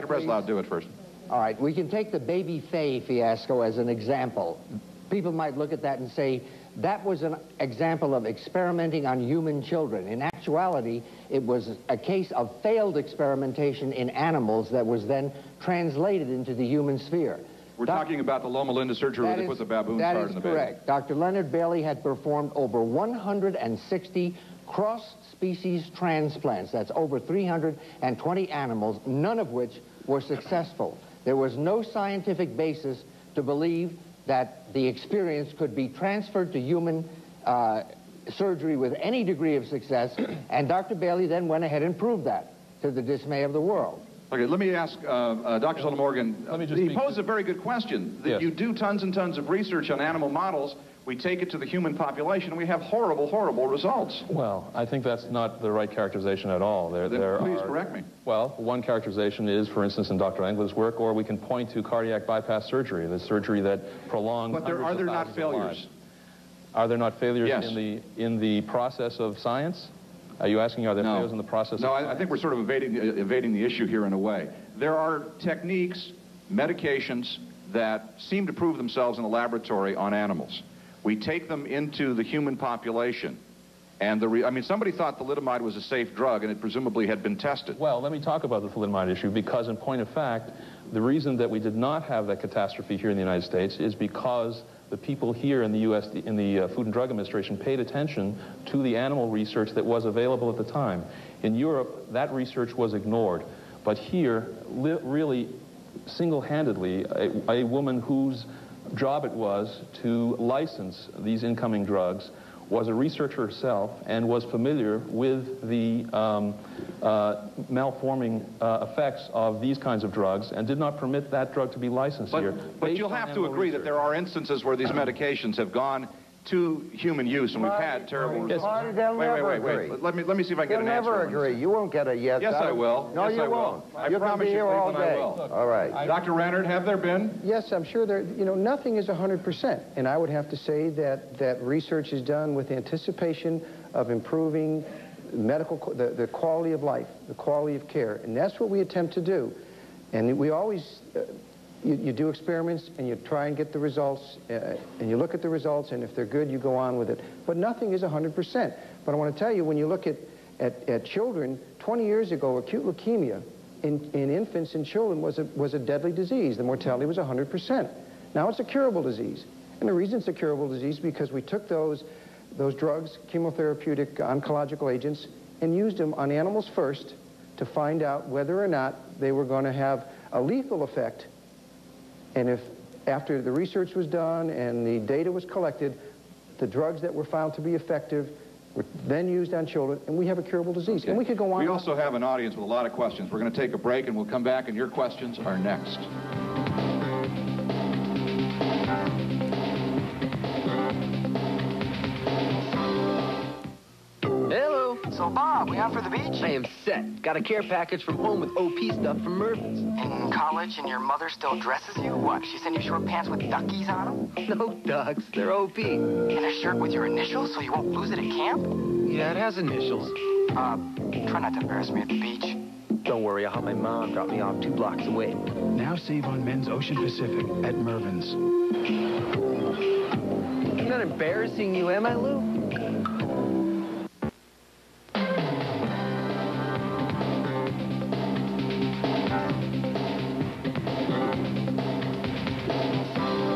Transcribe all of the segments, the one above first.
Dr. Breslau do it first. All right, we can take the baby Faye fiasco as an example. People might look at that and say, that was an example of experimenting on human children. In actuality, it was a case of failed experimentation in animals that was then translated into the human sphere. We're talking about the Loma Linda surgery where they put the baboon's heart in the baby. That is correct. Dr. Leonard Bailey had performed over 160 cross-species transplants. That's over 320 animals, none of which were successful. There was no scientific basis to believe that the experience could be transferred to human surgery with any degree of success, and Dr. Bailey then went ahead and proved that, to the dismay of the world. Okay, let me ask Dr. Zola Morgan. He posed a very good question. Yes. You do tons and tons of research on animal models, we take it to the human population, and we have horrible, horrible results. Well, I think that's not the right characterization at all. Please correct me. Well, one characterization is, for instance, in Dr. Engler's work, or we can point to cardiac bypass surgery, the surgery that prolongs. But are there not failures? Are there not failures yes. in the process of science? Are you asking, are there failures in the process? No, I think we're sort of evading the issue here in a way. There are techniques, medications that seem to prove themselves in the laboratory on animals. We take them into the human population, and I mean, somebody thought thalidomide was a safe drug, and it presumably had been tested. Well, let me talk about the thalidomide issue, because in point of fact, the reason that we did not have that catastrophe here in the United States is because the people here in the U.S., in the Food and Drug Administration, paid attention to the animal research that was available at the time. In Europe, that research was ignored. But here, really, single-handedly, a woman whose job it was to license these incoming drugs was a researcher herself and was familiar with the malforming effects of these kinds of drugs and did not permit that drug to be licensed here. But you'll have to agree that there are instances where these medications have gone to human use, and we've had terrible results. Wait. Let me see if I can get an answer. You'll never agree. You won't get a yes. Yes, I will. No, you won't. I promise you, all Cleveland, day. I will. All right. Dr. Rennert, have there been? Yes, I'm sure there, nothing is 100%. And I would have to say that research is done with anticipation of improving the quality of life, the quality of care. And that's what we attempt to do. And we always, you do experiments and you try and get the results, and you look at the results, and if they're good, you go on with it. But nothing is 100%. But I want to tell you, when you look at children, 20 years ago, acute leukemia in infants and children was a deadly disease. The mortality was 100%. Now it's a curable disease. And the reason it's a curable disease is because we took those drugs, chemotherapeutic oncological agents, and used them on animals first to find out whether or not they were going to have a lethal effect. And if, after the research was done and the data was collected, the drugs that were found to be effective were then used on children, and we have a curable disease. Okay. And we could go on. We also have an audience with a lot of questions. We're going to take a break, and we'll come back, and your questions are next. Hello. So, Bob, we out for the beach? I am set. Got a care package from home with OP stuff from Mervin's. In college, and your mother still dresses you? What, she send you short pants with duckies on them? No ducks, they're OP. And a shirt with your initials so you won't lose it at camp? Yeah, it has initials. Try not to embarrass me at the beach. Don't worry, I'll have my mom drop me off 2 blocks away. Now save on men's Ocean Pacific at Mervin's. I'm not embarrassing you, am I, Lou?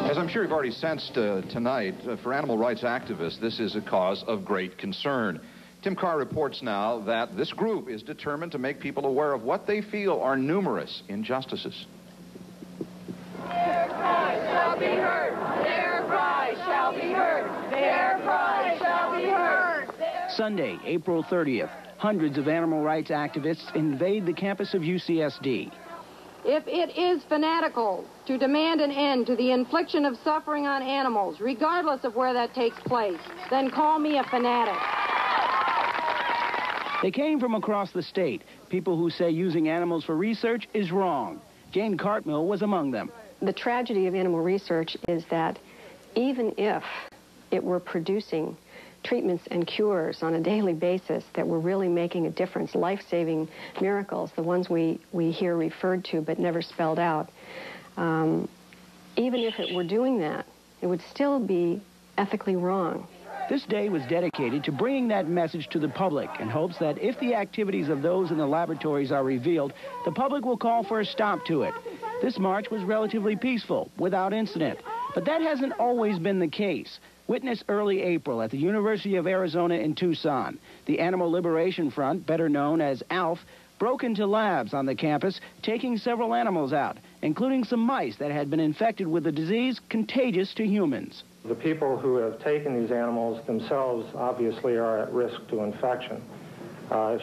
As I'm sure you've already sensed tonight, for animal rights activists, this is a cause of great concern. Tim Carr reports now that this group is determined to make people aware of what they feel are numerous injustices. Their cry shall be heard. Their cry shall be heard. Their cry shall be heard. Sunday, April 30th, hundreds of animal rights activists invade the campus of UCSD. If it is fanatical to demand an end to the infliction of suffering on animals, regardless of where that takes place, then call me a fanatic. They came from across the state, people who say using animals for research is wrong. Jane Cartmill was among them. The tragedy of animal research is that even if it were producing treatments and cures on a daily basis that were really making a difference, life-saving miracles, the ones we hear referred to but never spelled out, even if it were doing that, it would still be ethically wrong. This day was dedicated to bringing that message to the public in hopes that if the activities of those in the laboratories are revealed, the public will call for a stop to it. This march was relatively peaceful, without incident, but that hasn't always been the case. Witness early April at the University of Arizona in Tucson. The Animal Liberation Front, better known as ALF, broke into labs on the campus, taking several animals out, including some mice that had been infected with a disease contagious to humans. The people who have taken these animals themselves obviously are at risk to infection.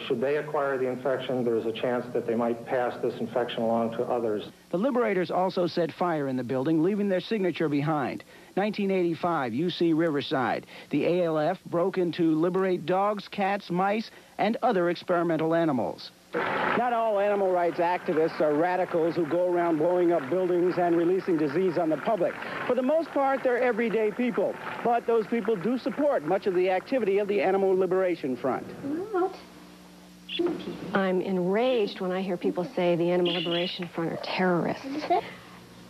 Should they acquire the infection, there's a chance that they might pass this infection along to others. The liberators also set fire in the building, leaving their signature behind. 1985, UC Riverside. The ALF broke in to liberate dogs, cats, mice, and other experimental animals. Not all animal rights activists are radicals who go around blowing up buildings and releasing disease on the public. For the most part, they're everyday people. But those people do support much of the activity of the Animal Liberation Front. I'm enraged when I hear people say the Animal Liberation Front are terrorists.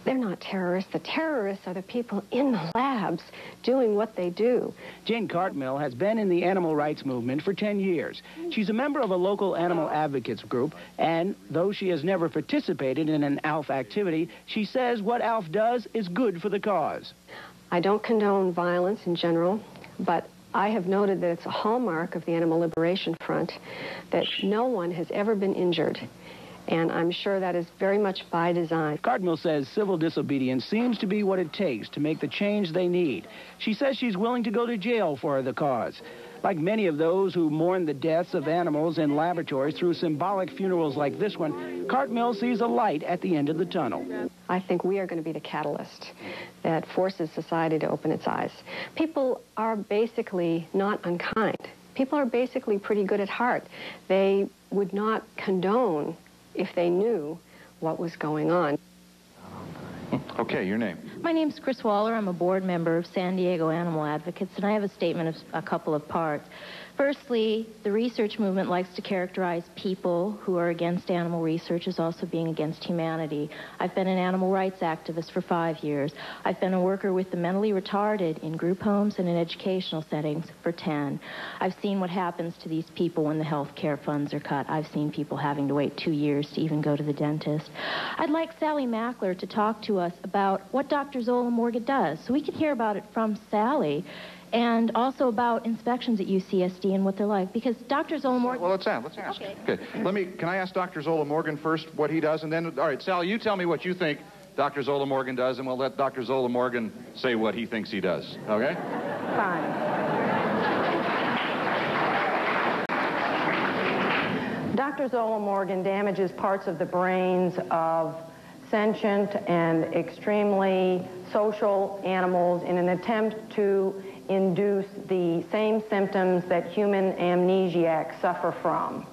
They're not terrorists. The terrorists are the people in the labs doing what they do. Jane Cartmill has been in the animal rights movement for 10 years. She's a member of a local animal advocates group, and though she has never participated in an ALF activity, she says what ALF does is good for the cause. I don't condone violence in general, but I have noted that it's a hallmark of the Animal Liberation Front that no one has ever been injured. And I'm sure that is very much by design. Cartmill says civil disobedience seems to be what it takes to make the change they need. She says she's willing to go to jail for the cause. Like many of those who mourn the deaths of animals in laboratories through symbolic funerals like this one, Cartmill sees a light at the end of the tunnel. I think we are going to be the catalyst that forces society to open its eyes. People are basically not unkind. People are basically pretty good at heart. They would not condone if they knew what was going on. Okay, your name? My name's Chris Waller. I'm a board member of San Diego Animal Advocates, and I have a statement of a couple of parts. Firstly, the research movement likes to characterize people who are against animal research as also being against humanity. I've been an animal rights activist for 5 years. I've been a worker with the mentally retarded in group homes and in educational settings for 10. I've seen what happens to these people when the health care funds are cut. I've seen people having to wait 2 years to even go to the dentist. I'd like Sally Mackler to talk to us about what Dr. Zola Morgan does, so we can hear about it from Sally, and also about inspections at UCSD and what they're like, because Dr. Zola Morgan... Well, let's ask. Okay. Can I ask Dr. Zola Morgan first what he does, and then, all right, Sally, you tell me what you think Dr. Zola Morgan does, and we'll let Dr. Zola Morgan say what he thinks he does, okay? Fine. Dr. Zola Morgan damages parts of the brains of sentient and extremely social animals in an attempt to induce the same symptoms that human amnesiacs suffer from.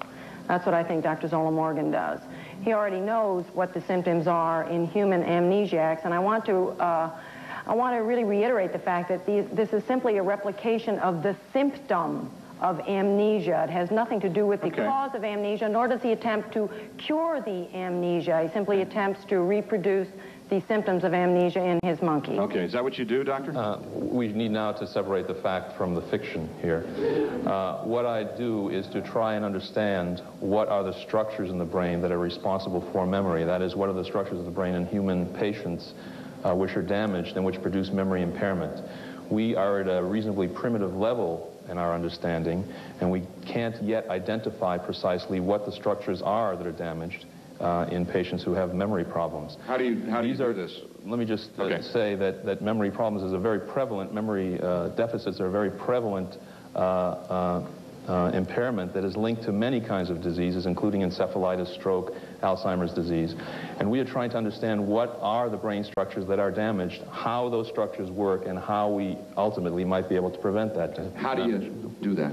That's what I think Dr. Zola Morgan does. He already knows what the symptoms are in human amnesiacs, and I want to really reiterate the fact that this is simply a replication of the symptom of amnesia. It has nothing to do with the cause of amnesia, nor does he attempt to cure the amnesia. He simply attempts to reproduce the symptoms of amnesia in his monkey. Okay, is that what you do, Doctor? We need now to separate the fact from the fiction here. What I do is to try and understand what are the structures in the brain that are responsible for memory. That is, what are the structures of the brain in human patients which are damaged and which produce memory impairment. We are at a reasonably primitive level in our understanding, and we can't yet identify precisely what the structures are that are damaged in patients who have memory problems. How do you do this? Let me just say that memory problems is a very prevalent, memory deficits are a very prevalent impairment that is linked to many kinds of diseases, including encephalitis, stroke, Alzheimer's disease. And we are trying to understand what are the brain structures that are damaged, how those structures work, and how we ultimately might be able to prevent that. How do you do that?